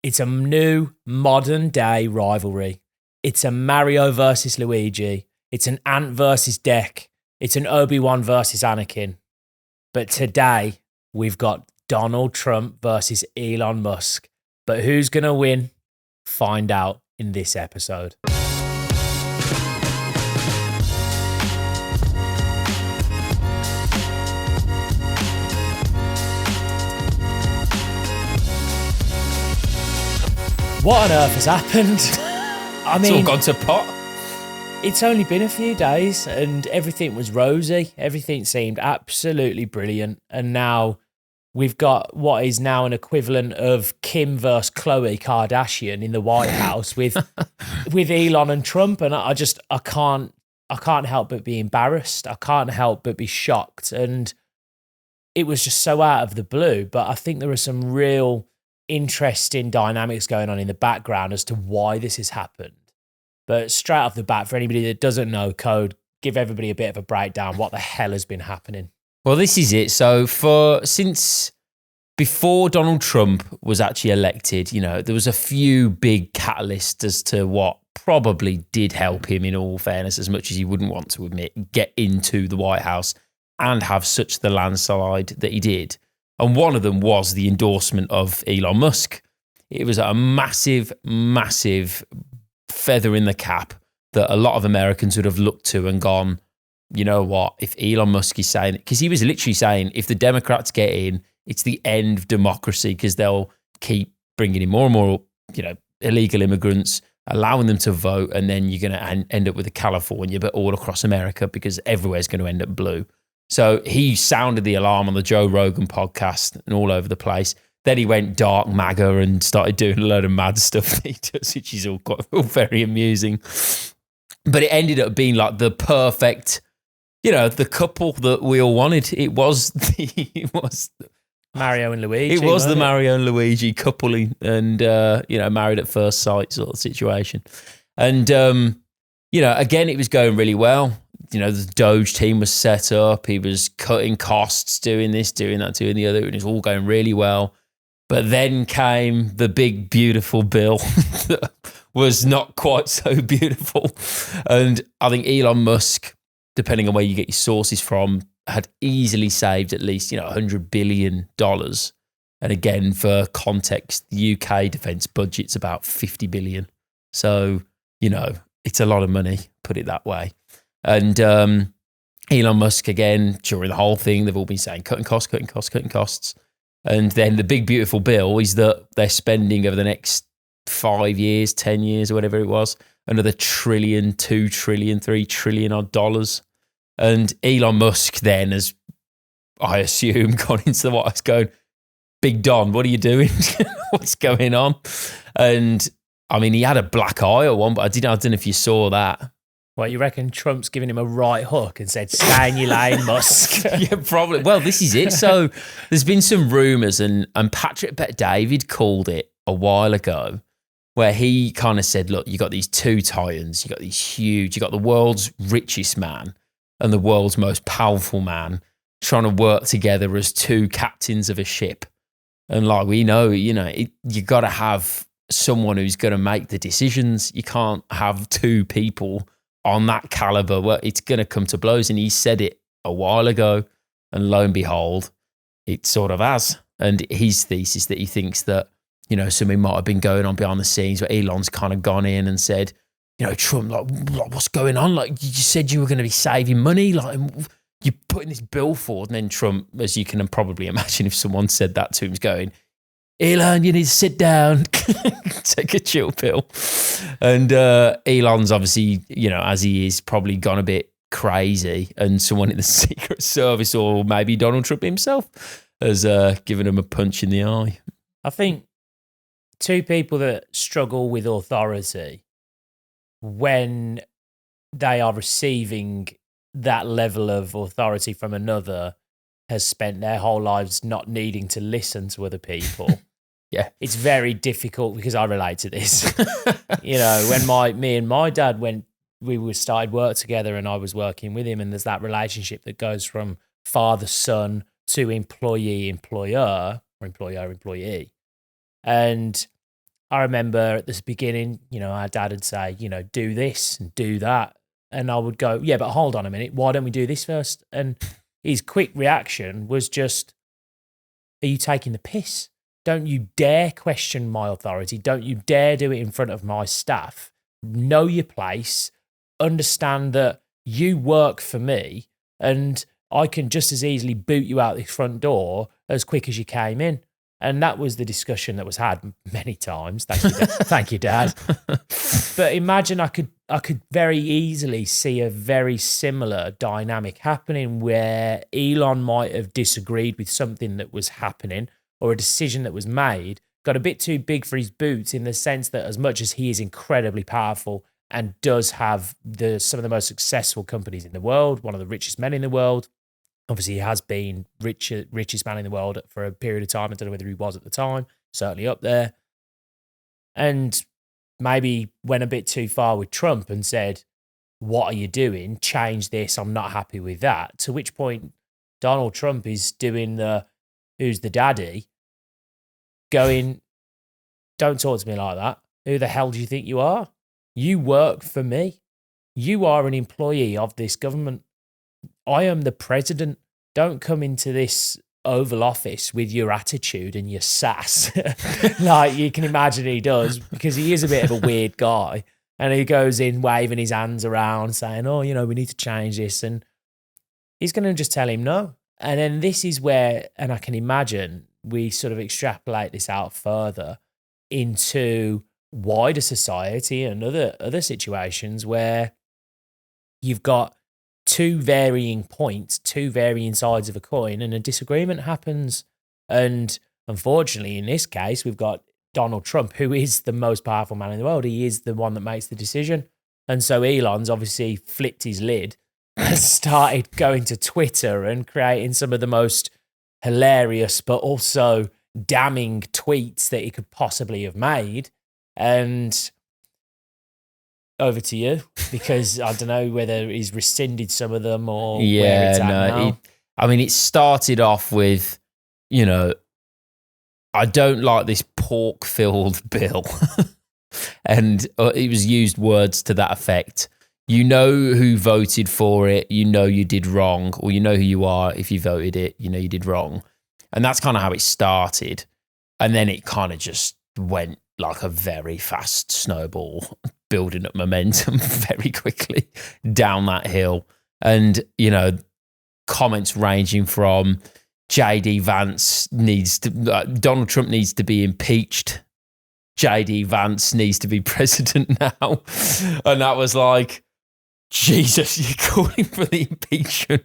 It's a new modern day rivalry. It's a Mario versus Luigi. It's an Ant versus Dec. It's an Obi-Wan versus Anakin. But today, we've got Donald Trump versus Elon Musk. But who's going to win? Find out in this episode. What on earth has happened? I mean, it's all gone to pot. It's only been a few days and everything was rosy. Everything seemed absolutely brilliant. And now we've got what is now an equivalent of Kim versus Khloe Kardashian in the White House with Elon and Trump. And I can't help but be embarrassed. I can't help but be shocked. And it was just so out of the blue. But I think there are some real interesting dynamics going on in the background as to why this has happened. But straight off the bat, for anybody that doesn't know code, give everybody a bit of a breakdown. What the hell has been happening? Well, this is it. So since before Donald Trump was actually elected, there was a few big catalysts as to what probably did help him, in all fairness, as much as he wouldn't want to admit, get into the White House and have such the landslide that he did. And one of them was the endorsement of Elon Musk. It was a massive, massive feather in the cap that a lot of Americans would have looked to and gone, you know what, if Elon Musk is saying, because he was literally saying, if the Democrats get in, it's the end of democracy because they'll keep bringing in more and more, illegal immigrants, allowing them to vote, and then you're going to end up with a California, but all across America because everywhere's going to end up blue. So he sounded the alarm on the Joe Rogan podcast and all over the place. Then he went dark MAGA and started doing a load of mad stuff that he does, which is all very amusing. But it ended up being like the perfect, the couple that we all wanted. It was Mario and Luigi. It was the Mario and Luigi couple and, married at first sight sort of situation. And, again, it was going really well. The Doge team was set up. He was cutting costs, doing this, doing that, doing the other. And it was all going really well. But then came the big, beautiful bill that was not quite so beautiful. And I think Elon Musk, depending on where you get your sources from, had easily saved at least, $100 billion. And again, for context, the UK defence budget's about 50 billion. So, it's a lot of money, put it that way. And Elon Musk, again, during the whole thing, they've all been saying cutting costs. And then the big, beautiful bill is that they're spending over the next 5 years, 10 years, or whatever it was, another trillion, 2 trillion, 3 trillion odd dollars. And Elon Musk then has, I assume, gone into the White House going, Big Don, what are you doing? What's going on? And I mean, he had a black eye at one, but I don't know if you saw that. Well, you reckon Trump's giving him a right hook and said, stay in your lane, Musk? Yeah, probably. Well, this is it. So there's been some rumours and Patrick Bet-David called it a while ago where he kind of said, look, you got these two titans, you got these huge, you got the world's richest man and the world's most powerful man trying to work together as two captains of a ship. And like we know, you got to have someone who's going to make the decisions. You can't have two people on that caliber where it's going to come to blows. And he said it a while ago, and lo and behold, it sort of has. And his thesis that he thinks that, something might have been going on behind the scenes where Elon's kind of gone in and said, Trump, like what's going on? Like, you said you were going to be saving money. Like, you're putting this bill forward. And then Trump, as you can probably imagine, if someone said that to him, is going, Elon, you need to sit down, take a chill pill. And Elon's obviously, as he is, probably gone a bit crazy. And someone in the Secret Service, or maybe Donald Trump himself, has given him a punch in the eye. I think two people that struggle with authority when they are receiving that level of authority from another has spent their whole lives not needing to listen to other people. Yeah. It's very difficult because I relate to this. When me and my dad we started work together and I was working with him, and there's that relationship that goes from father-son to employee-employer or employer-employee. And I remember at the beginning, our dad would say, do this and do that. And I would go, yeah, but hold on a minute. Why don't we do this first? And his quick reaction was just, are you taking the piss? Don't you dare question my authority. Don't you dare do it in front of my staff. Know your place. Understand that you work for me and I can just as easily boot you out the front door as quick as you came in. And that was the discussion that was had many times. Thank you, thank you, Dad. But imagine I could very easily see a very similar dynamic happening where Elon might have disagreed with something that was happening or a decision that was made, got a bit too big for his boots in the sense that as much as he is incredibly powerful and does have some of the most successful companies in the world, one of the richest men in the world, obviously, he has been richest man in the world for a period of time. I don't know whether he was at the time, certainly up there. And maybe went a bit too far with Trump and said, what are you doing? Change this. I'm not happy with that. To which point, Donald Trump is doing the who's the daddy, going, don't talk to me like that. Who the hell do you think you are? You work for me. You are an employee of this government. I am the president. Don't come into this Oval Office with your attitude and your sass like you can imagine he does, because he is a bit of a weird guy. And he goes in waving his hands around saying, oh, we need to change this. And he's going to just tell him no. And then this is where, and I can imagine we sort of extrapolate this out further into wider society and other situations where you've got two varying points, two varying sides of a coin, and a disagreement happens. And unfortunately, in this case, we've got Donald Trump, who is the most powerful man in the world. He is the one that makes the decision. And so Elon's obviously flipped his lid and started going to Twitter and creating some of the most hilarious but also damning tweets that he could possibly have made. And over to you, because I don't know whether he's rescinded some of them or where it's at now. It started off with, I don't like this pork-filled bill. And it was used words to that effect. You know who voted for it, you did wrong, or you know who you are if you voted it, you did wrong. And that's kind of how it started. And then it kind of just went like a very fast snowball, building up momentum very quickly down that hill. And, comments ranging from JD Vance Donald Trump needs to be impeached. JD Vance needs to be president now. And that was like, Jesus, you're calling for the impeachment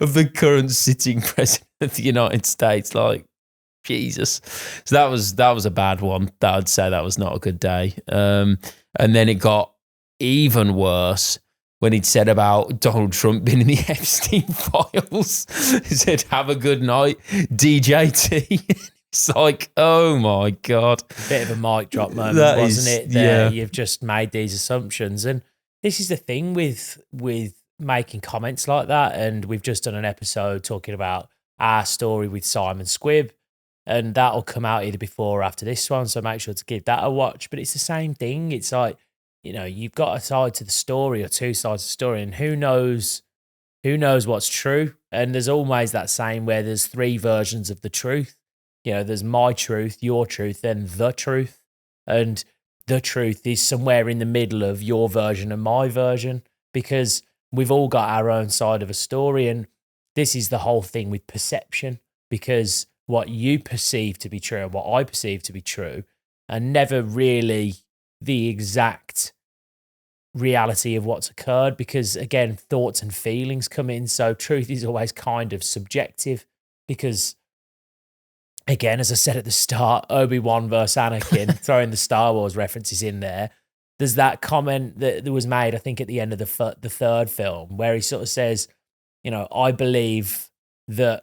of the current sitting president of the United States. Like, Jesus. So that was a bad one. I'd say that was not a good day. And then it got even worse when he'd said about Donald Trump being in the Epstein files. He said, have a good night, DJT. It's like, oh my God. Bit of a mic drop moment, wasn't it? There, you've just made these assumptions. And this is the thing with making comments like that. And we've just done an episode talking about our story with Simon Squibb. And that'll come out either before or after this one. So make sure to give that a watch. But it's the same thing. It's like, you've got a side to the story or two sides to the story. And who knows what's true. And there's always that saying where there's three versions of the truth. There's my truth, your truth, and the truth. And the truth is somewhere in the middle of your version and my version, because we've all got our own side of a story. And this is the whole thing with perception, because what you perceive to be true and what I perceive to be true are never really the exact reality of what's occurred, because, again, thoughts and feelings come in. So truth is always kind of subjective because, again, as I said at the start, Obi-Wan versus Anakin, throwing the Star Wars references in there, there's that comment that was made, I think, at the end of the third film, where he sort of says, I believe that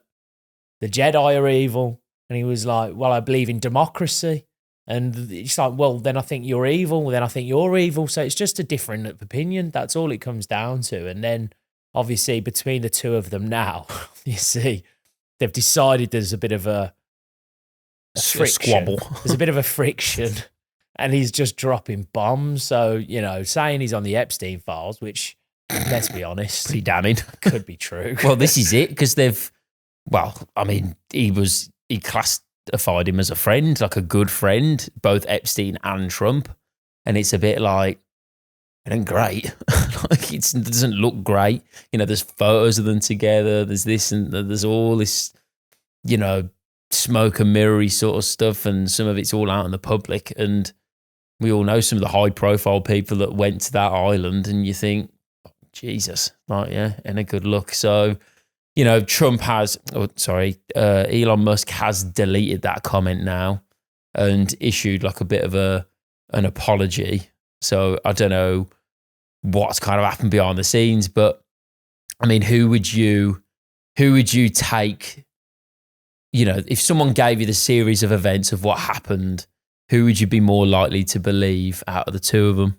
the Jedi are evil. And he was like, well, I believe in democracy. And it's like, well, then I think you're evil. Then I think you're evil. So it's just a different opinion. That's all it comes down to. And then, obviously, between the two of them now, you see, they've decided there's a bit of a friction. Squabble. There's a bit of a friction and he's just dropping bombs. So, you know, saying he's on the Epstein files, which, let's be honest, Pretty damning. could be true. Well, this is it, because he classified him as a friend, like a good friend, both Epstein and Trump. And it's a bit like, it ain't great. Like, it doesn't look great. You know, there's photos of them together. There's this and there's all this, you know, smoke and mirrory sort of stuff. And some of it's all out in the public. And we all know some of the high profile people that went to that island, and you think, Jesus, like, yeah, and a good look. So, you know, Elon Musk has deleted that comment now and issued like a bit of an apology. So I don't know what's kind of happened behind the scenes, but I mean, who would you take, you know, if someone gave you the series of events of what happened, who would you be more likely to believe out of the two of them?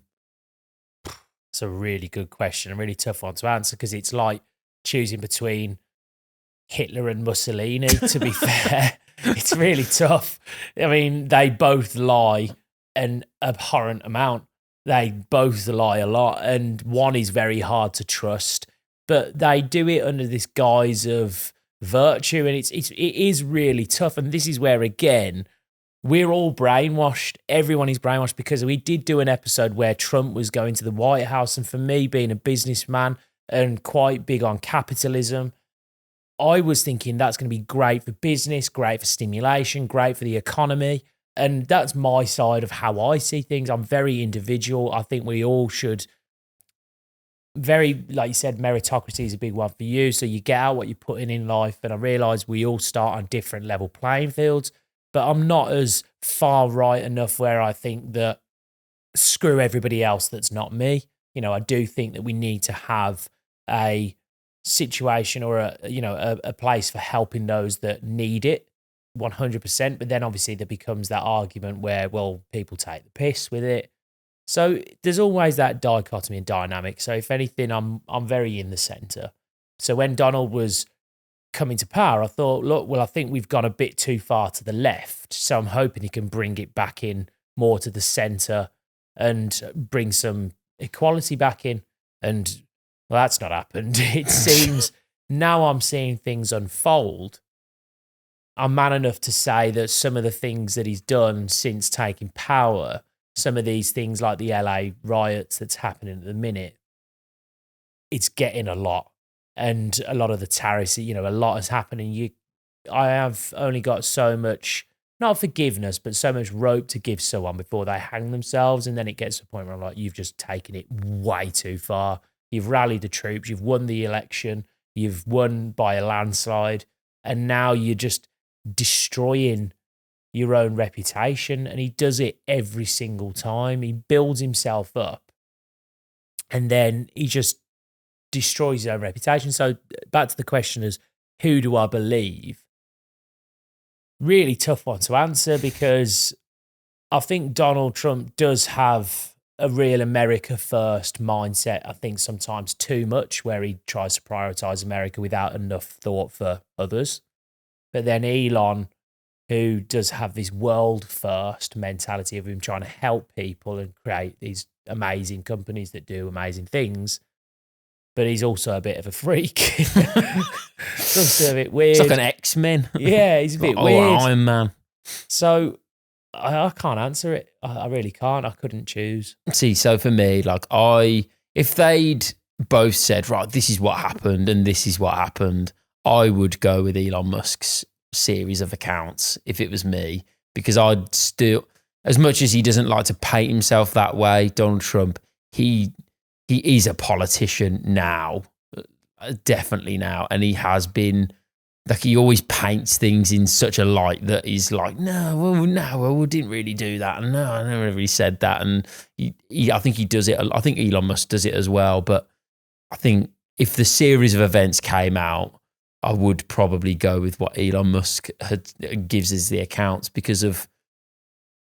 It's a really good question, a really tough one to answer, because it's like choosing between Hitler and Mussolini, to be fair. It's really tough. I mean, they both lie an abhorrent amount. They both lie a lot, and one is very hard to trust, but they do it under this guise of virtue, and it is really tough. And this is where, again, we're all brainwashed. Everyone is brainwashed, because we did do an episode where Trump was going to the White House, and for me, being a businessman and quite big on capitalism, I was thinking that's going to be great for business, great for stimulation, great for the economy. And that's my side of how I see things. I'm very individual. I think we all should like you said, meritocracy is a big one for you. So you get out what you put in life. And I realize we all start on different level playing fields, but I'm not as far right enough where I think that screw everybody else that's not me. You know, I do think that we need to have a situation or a place for helping those that need it. 100%, but then obviously there becomes that argument where, well, people take the piss with it. So there's always that dichotomy and dynamic. So if anything, I'm very in the center. So when Donald was coming to power, I thought, look, well, I think we've gone a bit too far to the left. So I'm hoping he can bring it back in more to the center and bring some equality back in. And well, that's not happened. It seems now I'm seeing things unfold. I'm man enough to say that some of the things that he's done since taking power, some of these things like the LA riots that's happening at the minute, it's getting a lot. And a lot of the tariffs, you know, a lot is happening. I have only got so much, not forgiveness, but so much rope to give someone before they hang themselves. And then it gets to the point where I'm like, you've just taken it way too far. You've rallied the troops. You've won the election. You've won by a landslide. And now you're just destroying your own reputation. And he does it every single time. He builds himself up and then he just destroys his own reputation. So back to the question is, who do I believe? Really tough one to answer, because I think Donald Trump does have a real America first mindset. I think sometimes too much, where he tries to prioritize America without enough thought for others. But then Elon, who does have this world first mentality of him trying to help people and create these amazing companies that do amazing things. But he's also a bit of a freak. Just a bit weird. It's like an X-Men. Yeah, he's a bit like, weird. Iron Man. So I can't answer it. I really can't. I couldn't choose. See, so for me, like if they'd both said, right, this is what happened and this is what happened, I would go with Elon Musk's series of accounts if it was me, because I'd still, as much as he doesn't like to paint himself that way, Donald Trump, he is a politician now, definitely now, and he has been, like, he always paints things in such a light that he's like, we didn't really do that, no, I never really said that, and I think he does it. I think Elon Musk does it as well, but I think if the series of events came out, I would probably go with what Elon Musk gives as the accounts, because of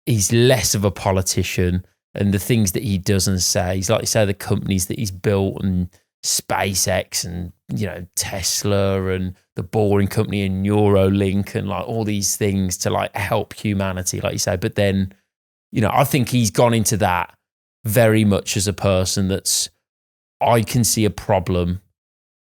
he's less of a politician and the things that he doesn't say. He's like you say, the companies that he's built and SpaceX and, you know, Tesla and the Boring Company and Neuralink and like all these things to like help humanity, like you say. But then I think he's gone into that very much as a person I can see a problem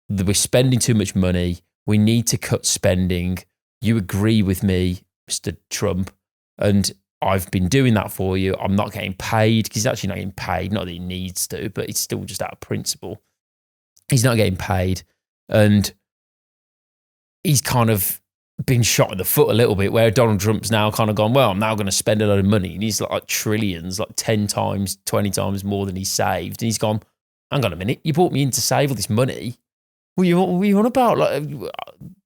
that we're spending too much money. We need to cut spending. You agree with me, Mr. Trump, and I've been doing that for you. I'm not getting paid because he's actually not getting paid. Not that he needs to, but it's still just out of principle. He's not getting paid. And he's kind of been shot in the foot a little bit, where Donald Trump's now kind of gone, well, I'm now going to spend a lot of money. And he's like trillions, like 10 times, 20 times more than he saved. And he's gone, hang on a minute, you brought me in to save all this money. What are you on about? Like,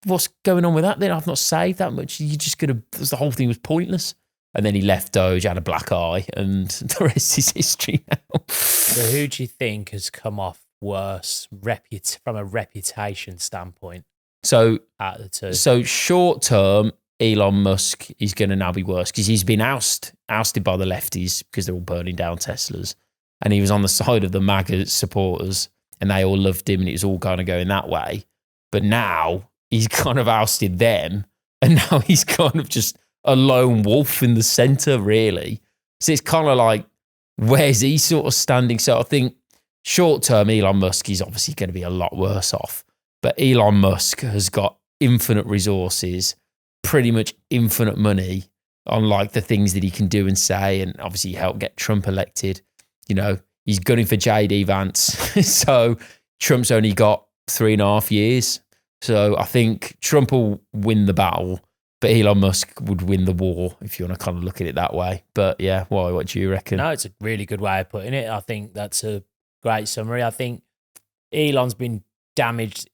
what's going on with that then? I've not saved that much. You're just going to, the whole thing was pointless. And then he left Doge, had a black eye, and the rest is history now. So who do you think has come off worse from a reputation standpoint? So, out of the two. So short term, Elon Musk is going to now be worse because he's been ousted by the lefties because they're all burning down Teslas. And he was on the side of the MAGA supporters and they all loved him and it was all kind of going that way. But now he's kind of ousted them and now he's kind of just a lone wolf in the center, really. So it's kind of like, where's he sort of standing? So I think short term, Elon Musk is obviously going to be a lot worse off. But Elon Musk has got infinite resources, pretty much infinite money on like the things that he can do and say. And obviously he helped get Trump elected. He's gunning for JD Vance. So Trump's only got 3.5 years. So I think Trump will win the battle, but Elon Musk would win the war, if you want to kind of look at it that way. But yeah, what do you reckon? No, it's a really good way of putting it. I think that's a great summary. I think Elon's been damaged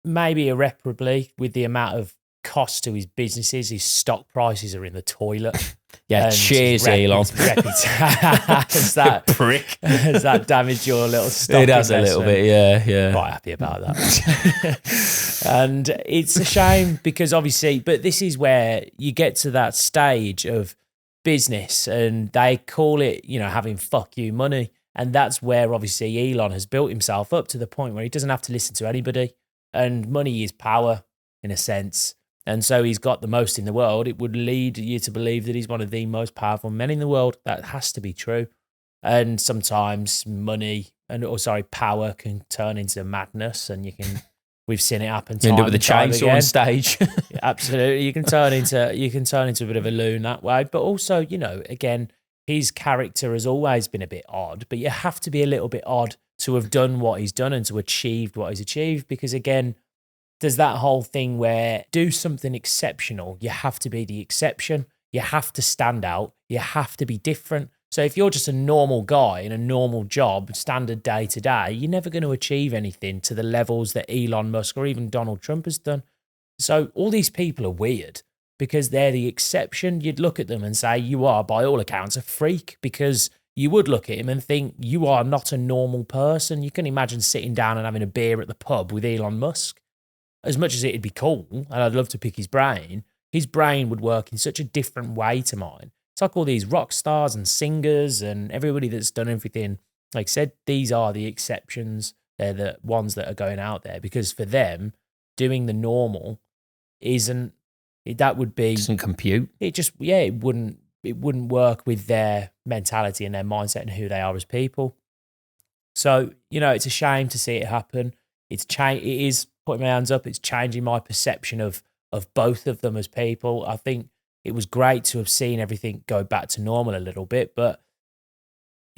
maybe irreparably with the amount of cost to his businesses. His stock prices are in the toilet. Yeah, cheers, Elon. Has that prick? Has that damaged your little stock? It has investment? A little bit, yeah. Quite happy about that. And it's a shame because obviously, but this is where you get to that stage of business and they call it, having fuck you money. And that's where obviously Elon has built himself up to the point where he doesn't have to listen to anybody. And money is power in a sense. And so he's got the most in the world. It would lead you to believe that he's one of the most powerful men in the world. That has to be true. And sometimes power can turn into madness and we've seen it happen time you end up with a chainsaw on stage. Yeah, absolutely. You can turn into a bit of a loon that way. But also, again, his character has always been a bit odd, but you have to be a little bit odd to have done what he's done and to achieve what he's achieved. Because again, there's that whole thing where do something exceptional. You have to be the exception. You have to stand out. You have to be different. So if you're just a normal guy in a normal job, standard day to day, you're never going to achieve anything to the levels that Elon Musk or even Donald Trump has done. So all these people are weird because they're the exception. You'd look at them and say, you are, by all accounts, a freak, because you would look at him and think you are not a normal person. You can imagine sitting down and having a beer at the pub with Elon Musk. As much as it'd be cool, and I'd love to pick his brain would work in such a different way to mine. It's like all these rock stars and singers and everybody that's done everything. Like I said, these are the exceptions. They're the ones that are going out there because for them, doing the normal doesn't compute. It wouldn't work with their mentality and their mindset and who they are as people. So, it's a shame to see it happen. It is putting my hands up. It's changing my perception of both of them as people. I think it was great to have seen everything go back to normal a little bit, but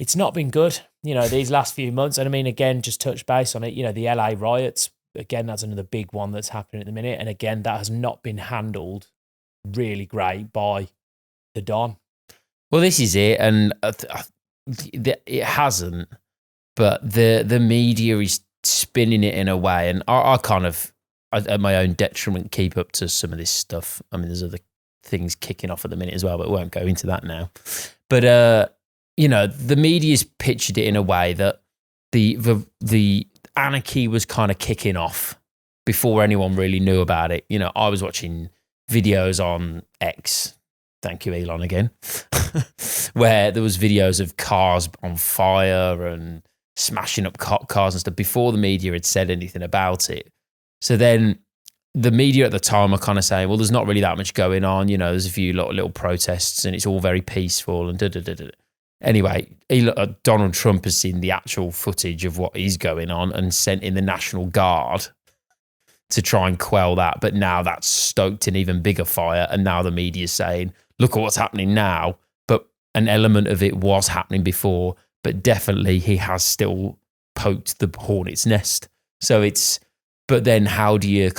it's not been good, these last few months. And I mean, again, just touch base on it, the LA riots, again, that's another big one that's happening at the minute. And again, that has not been handled really great by the Don. Well, this is it. And it hasn't, but the media is spinning it in a way. And I kind of, at my own detriment, keep up to some of this stuff. I mean, there's other things kicking off at the minute as well, but we won't go into that now. But, the media's pictured it in a way that the anarchy was kind of kicking off before anyone really knew about it. I was watching videos on X, thank you, Elon, again, where there was videos of cars on fire and smashing up cars and stuff before the media had said anything about it. So then the media at the time are kind of saying, well, there's not really that much going on. You know, there's a few little protests and it's all very peaceful and da-da-da-da. Anyway, Donald Trump has seen the actual footage of what is going on and sent in the National Guard to try and quell that. But now that's stoked an even bigger fire. And now the media's saying, look at what's happening now. But an element of it was happening before, but definitely he has still poked the hornet's nest. So but then how do you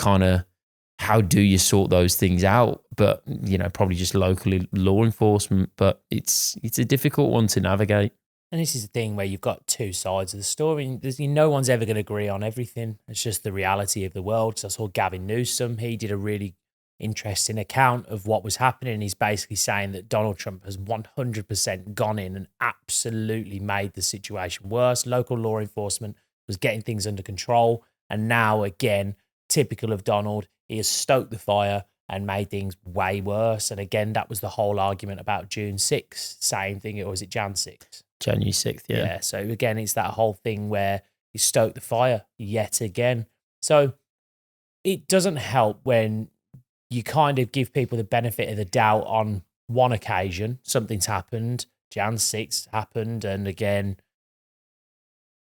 sort those things out? But, you know, probably just locally law enforcement, but it's a difficult one to navigate. And this is the thing where you've got two sides of the story. No one's ever going to agree on everything. It's just the reality of the world. So I saw Gavin Newsom. He did a really interesting account of what was happening. He's basically saying that Donald Trump has 100% gone in and absolutely made the situation worse. Local law enforcement was getting things under control. And now, again, typical of Donald, he has stoked the fire and made things way worse. And again, that was the whole argument about June 6th. Same thing, or was it Jan 6th? January 6th, yeah. Yeah, so again, it's that whole thing where he stoked the fire yet again. So it doesn't help when you kind of give people the benefit of the doubt on one occasion. Something's happened, Jan 6th happened, and again,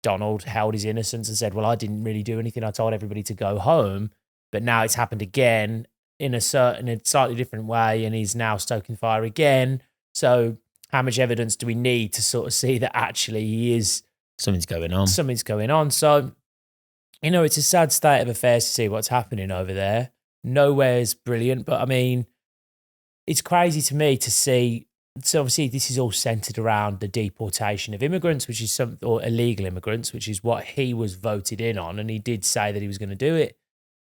Donald held his innocence and said, well, I didn't really do anything. I told everybody to go home. But now it's happened again in a slightly different way, and he's now stoking fire again. So how much evidence do we need to sort of see that actually he is... Something's going on. So, you know, it's a sad state of affairs to see what's happening over there. Nowhere's brilliant, but I mean, it's crazy to me to see... So obviously this is all centered around the deportation of immigrants, or illegal immigrants, which is what he was voted in on. And he did say that he was going to do it.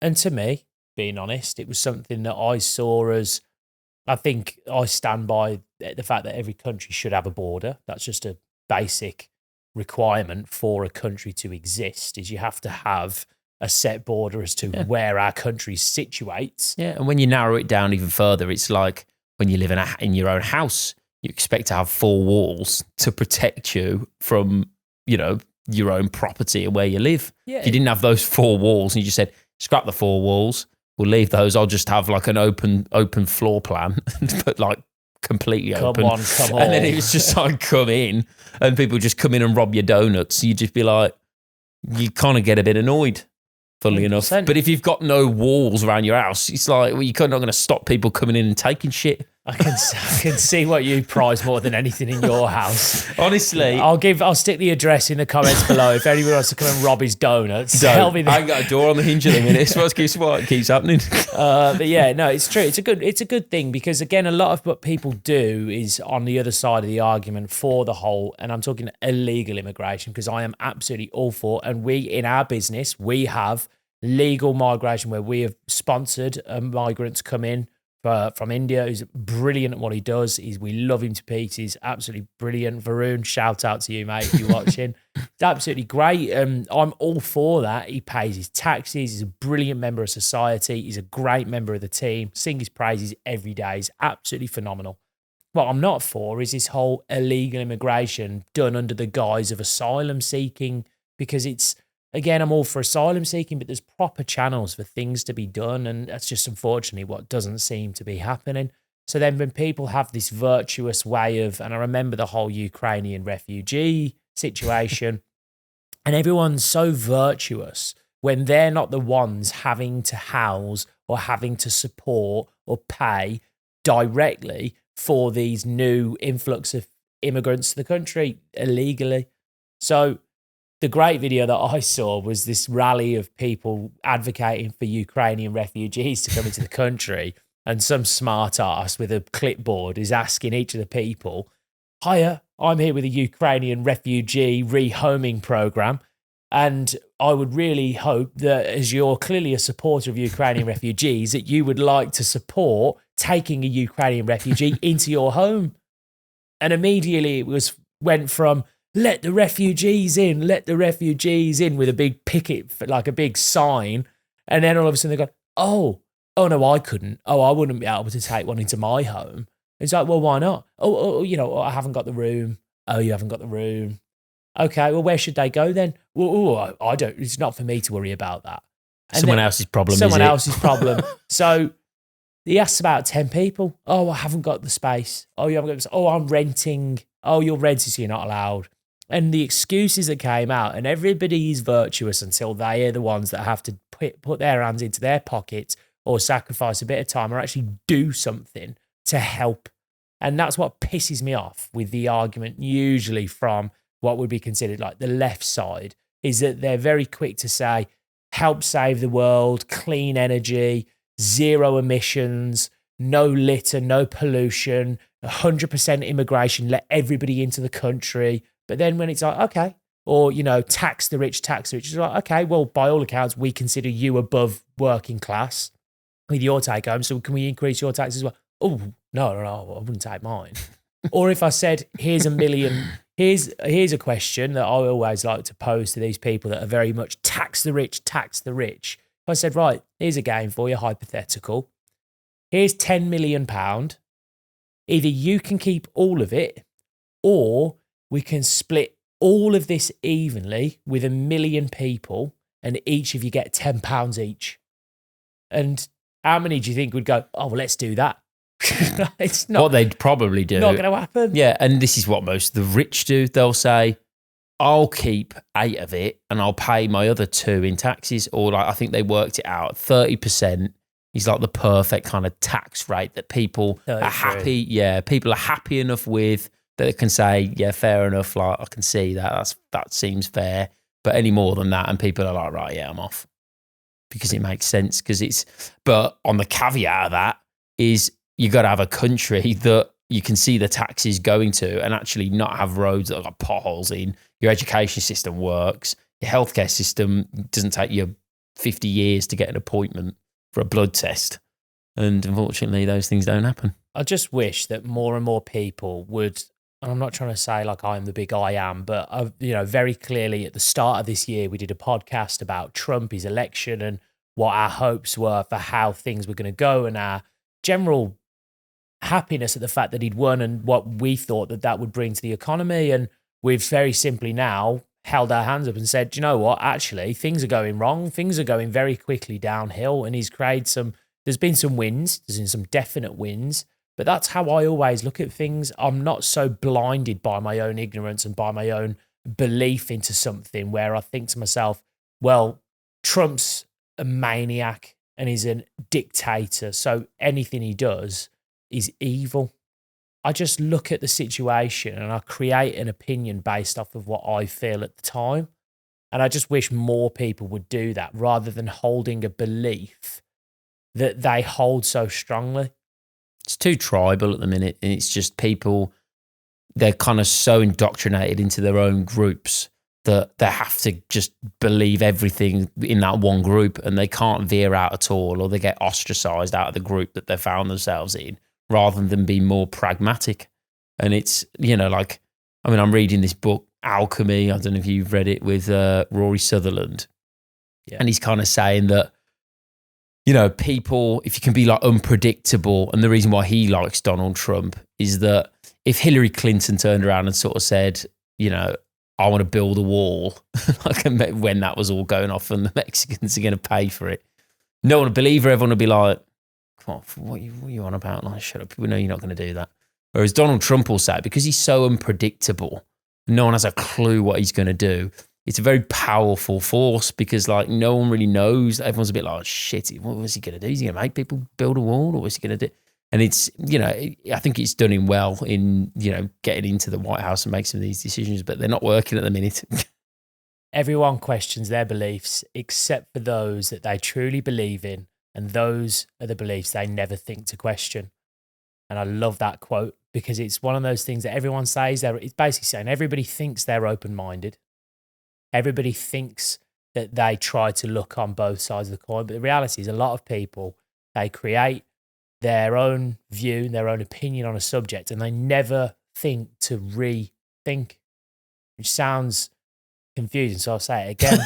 And to me, being honest, it was something that I saw as, I think I stand by the fact that every country should have a border. That's just a basic requirement for a country to exist, is you have to have a set border as to where our country situates. Yeah, and when you narrow it down even further, it's like when you live in your own house, you expect to have 4 walls to protect you from, you know, your own property and where you live. Yeah. If you didn't have those 4 walls and you just said, scrap the 4 walls, we'll leave those, I'll just have like an open floor plan, but like completely open. Come on. And then it was just like, come in, and people just come in and rob your donuts. You just be like, you kind of get a bit annoyed, funnily 100%. enough. But if you've got no walls around your house, it's like, well, you're not going to stop people coming in and taking shit. I can see what you prize more than anything in your house. Honestly, I'll stick the address in the comments below if anyone wants to come and rob his donuts. Tell me that. I ain't got a door on the hinge at the minute. It's what keeps happening. But yeah, no, it's true. It's a good thing, because again, a lot of what people do is on the other side of the argument for the whole, and I'm talking illegal immigration, because I am absolutely all for, and we in our business, we have legal migration where we have sponsored migrants come in from India, who's brilliant at what he does. We love him to pieces. He's absolutely brilliant. Varun, shout out to you, mate, if you're watching. It's absolutely great. I'm all for that. He pays his taxes. He's a brilliant member of society. He's a great member of the team. Sing his praises every day. He's absolutely phenomenal. What I'm not for is this whole illegal immigration done under the guise of asylum seeking, because it's, again, I'm all for asylum seeking, but there's proper channels for things to be done. And that's just unfortunately what doesn't seem to be happening. So then when people have this virtuous way of, and I remember the whole Ukrainian refugee situation, and everyone's so virtuous when they're not the ones having to house or having to support or pay directly for these new influx of immigrants to the country illegally. So the great video that I saw was this rally of people advocating for Ukrainian refugees to come into the country, and some smart ass with a clipboard is asking each of the people, hiya, I'm here with a Ukrainian refugee rehoming program, and I would really hope that, as you're clearly a supporter of Ukrainian refugees, that you would like to support taking a Ukrainian refugee into your home. And immediately it went from, let the refugees in, with a big picket, like a big sign. And then all of a sudden they go, oh no, I couldn't. Oh, I wouldn't be able to take one into my home. It's like, well, why not? I haven't got the room. Oh, you haven't got the room. Okay, well, where should they go then? Well, I don't, it's not for me to worry about that. And Someone then else's problem, someone is it? else's problem. So he asks about 10 people. Oh, I haven't got the space. Oh, you haven't got the space. Oh, I'm renting. Oh, you're renting, so you're not allowed. And the excuses that came out, and everybody is virtuous until they are the ones that have to put their hands into their pockets or sacrifice a bit of time or actually do something to help. And that's what pisses me off with the argument, usually from what would be considered like the left side, is that they're very quick to say, help save the world, clean energy, zero emissions, no litter, no pollution, 100% immigration, let everybody into the country. But then when it's like, okay, or, tax the rich, it's like, okay, well, by all accounts, we consider you above working class with your take home. So can we increase your tax as well? Oh, no, I wouldn't take mine. Or if I said, here's here's a question that I always like to pose to these people that are very much tax the rich. If I said, right, here's a game for you, hypothetical. Here's £10 million. Either you can keep all of it, or we can split all of this evenly with 1 million people, and each of you get £10 each. And how many do you think would go, oh, well, let's do that? It's not What they'd probably do. not going to happen. Yeah, and this is what most of the rich do. They'll say, I'll keep 8 of it and I'll pay my other 2 in taxes. Or I think they worked it out. 30% is like the perfect kind of tax rate that people 33. are happy. Yeah, people are happy enough with that they can say, yeah, fair enough. Like, I can see that seems fair. But any more than that, and people are like, right, yeah, I'm off. Because it makes sense. But on the caveat of that is you got to have a country that you can see the taxes going to and actually not have roads that have got potholes in. Your education system works. Your healthcare system doesn't take you 50 years to get an appointment for a blood test. And unfortunately, those things don't happen. I just wish that more and more people would, and I'm not trying to say like I'm the big I am, but very clearly at the start of this year, we did a podcast about Trump, his election, and what our hopes were for how things were going to go, and our general happiness at the fact that he'd won and what we thought that would bring to the economy. And we've very simply now held our hands up and said, do you know what? Actually, things are going wrong. Things are going very quickly downhill. And he's created there's been some wins. There's been some definite wins. But that's how I always look at things. I'm not so blinded by my own ignorance and by my own belief into something where I think to myself, well, Trump's a maniac and he's a dictator. So anything he does is evil. I just look at the situation and I create an opinion based off of what I feel at the time. And I just wish more people would do that rather than holding a belief that they hold so strongly. It's too tribal at the minute. And it's just people, they're kind of so indoctrinated into their own groups that they have to just believe everything in that one group and they can't veer out at all, or they get ostracized out of the group that they found themselves in, rather than be more pragmatic. And it's, I'm reading this book, Alchemy. I don't know if you've read it, with Rory Sutherland. Yeah. And he's kind of saying that, people, if you can be like unpredictable, and the reason why he likes Donald Trump is that if Hillary Clinton turned around and sort of said, I want to build a wall, when that was all going off and the Mexicans are going to pay for it, no one would believe her. Everyone would be like, come on, what are you on about? Like, shut up. We know you're not going to do that. Whereas Donald Trump will say, because he's so unpredictable, no one has a clue what he's going to do. It's a very powerful force because, no one really knows. Everyone's a bit like, oh, shit, what was he going to do? Is he going to make people build a wall, or was he going to do? And it's, I think it's done him well in, getting into the White House and make some of these decisions, but they're not working at the minute. Everyone questions their beliefs except for those that they truly believe in. And those are the beliefs they never think to question. And I love that quote because it's one of those things that everyone says. It's basically saying everybody thinks they're open-minded. Everybody thinks that they try to look on both sides of the coin. But the reality is a lot of people, they create their own view, their own opinion on a subject, and they never think to rethink, which sounds confusing. So I'll say it again.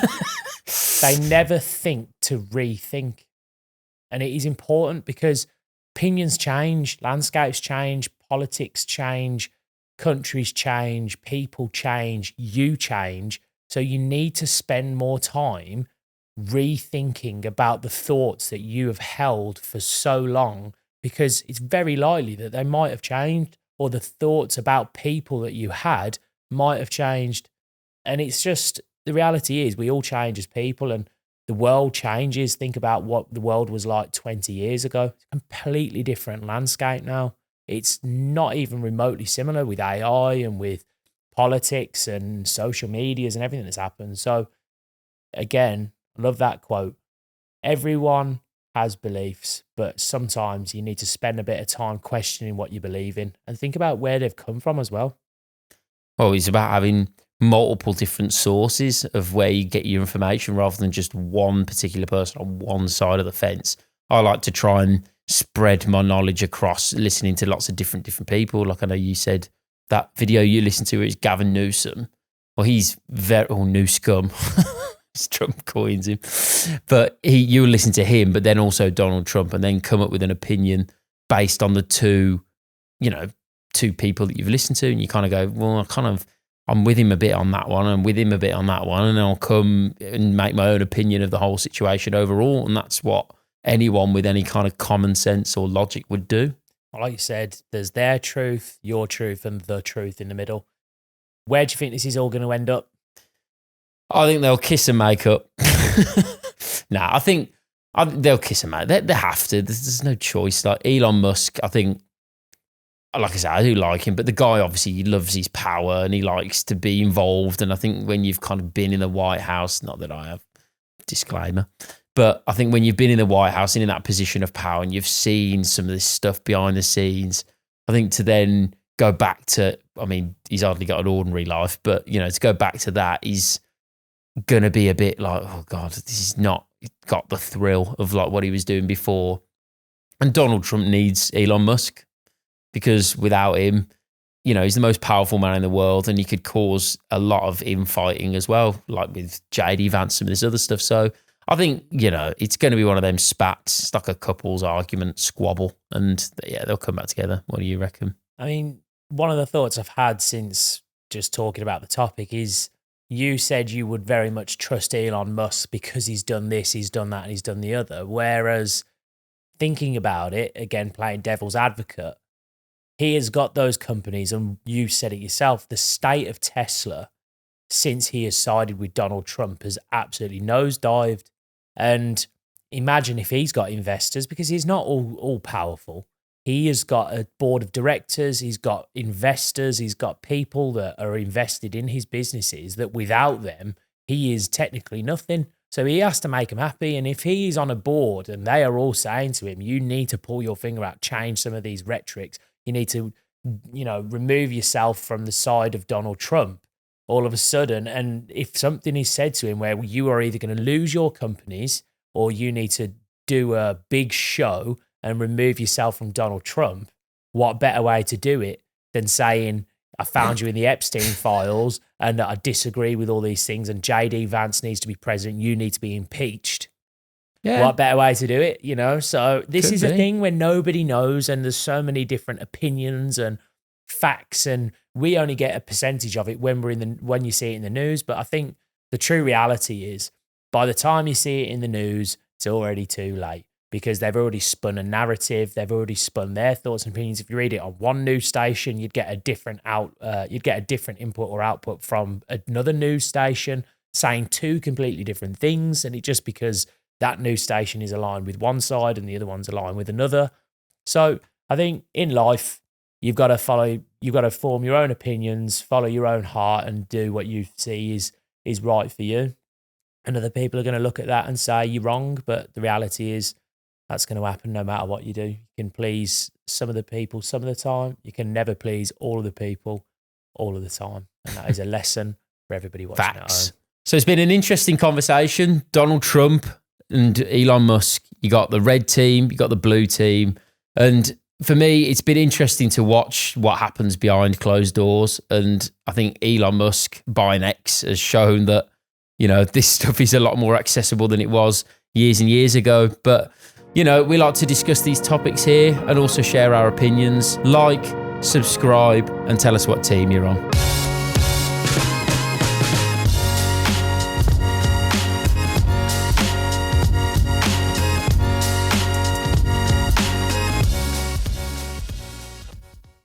They never think to rethink. And it is important because opinions change, landscapes change, politics change, countries change, people change, you change. So you need to spend more time rethinking about the thoughts that you have held for so long, because it's very likely that they might have changed, or the thoughts about people that you had might have changed. And it's just, the reality is we all change as people, and the world changes. Think about what the world was like 20 years ago. It's a completely different landscape now. It's not even remotely similar with AI and with politics and social medias and everything that's happened. So again, I love that quote. Everyone has beliefs, but sometimes you need to spend a bit of time questioning what you believe in and think about where they've come from as well. Well, it's about having multiple different sources of where you get your information rather than just one particular person on one side of the fence. I like to try and spread my knowledge across listening to lots of different people. Like I know you said that video you listened to is Gavin Newsom. Well, he's new scum. Trump coins him. But you listen to him, but then also Donald Trump, and then come up with an opinion based on the two people that you've listened to, and you kind of go, well, I'm with him a bit on that one, and with him a bit on that one, and I'll come and make my own opinion of the whole situation overall. And that's what anyone with any kind of common sense or logic would do. Like you said, there's their truth, your truth, and the truth in the middle. Where do you think this is all going to end up? I think they'll kiss and make up. I think they'll kiss and make. They have to. There's no choice. Like Elon Musk, I think, like I said, I do like him, but the guy obviously he loves his power and he likes to be involved. And I think when you've kind of been in the White House, not that I have, disclaimer, but I think when you've been in the White House and in that position of power and you've seen some of this stuff behind the scenes, I think to then go back to, I mean, he's hardly got an ordinary life, but, to go back to that is going to be a bit like, oh God, this is not got the thrill of like what he was doing before. And Donald Trump needs Elon Musk because without him, he's the most powerful man in the world and he could cause a lot of infighting as well, like with JD Vance and this other stuff. So I think, it's going to be one of them spats. It's like a couple's argument, squabble, and yeah, they'll come back together. What do you reckon? I mean, one of the thoughts I've had since just talking about the topic is you said you would very much trust Elon Musk because he's done this, he's done that, and he's done the other. Whereas thinking about it, again, playing devil's advocate, he has got those companies, and you said it yourself, the state of Tesla since he has sided with Donald Trump has absolutely nosedived. And imagine if he's got investors, because he's not all powerful. He has got a board of directors, he's got investors, he's got people that are invested in his businesses that without them, he is technically nothing. So he has to make them happy. And if he is on a board and they are all saying to him, you need to pull your finger out, change some of these rhetorics, you need to, remove yourself from the side of Donald Trump all of a sudden. And if something is said to him where you are either going to lose your companies or you need to do a big show and remove yourself from Donald Trump, what better way to do it than saying, I found you in the Epstein files and I disagree with all these things and JD Vance needs to be president, you need to be impeached. Yeah. What better way to do it, So this is a thing where nobody knows and there's so many different opinions and facts and we only get a percentage of it when you see it in the news. But I think the true reality is by the time you see it in the news, it's already too late because they've already spun a narrative. They've already spun their thoughts and opinions. If you read it on one news station, you'd get a different input or output from another news station saying two completely different things. And it just because that news station is aligned with one side and the other one's aligned with another. So I think in life, you've got to form your own opinions, follow your own heart and do what you see is right for you. And other people are going to look at that and say you're wrong. But the reality is that's going to happen no matter what you do. You can please some of the people some of the time. You can never please all of the people all of the time. And that is a lesson for everybody watching at home. So it's been an interesting conversation. Donald Trump and Elon Musk, you got the red team, you got the blue team. And for me, it's been interesting to watch what happens behind closed doors. And I think Elon Musk buying X has shown that, this stuff is a lot more accessible than it was years and years ago. But, we like to discuss these topics here and also share our opinions. Like, subscribe, and tell us what team you're on.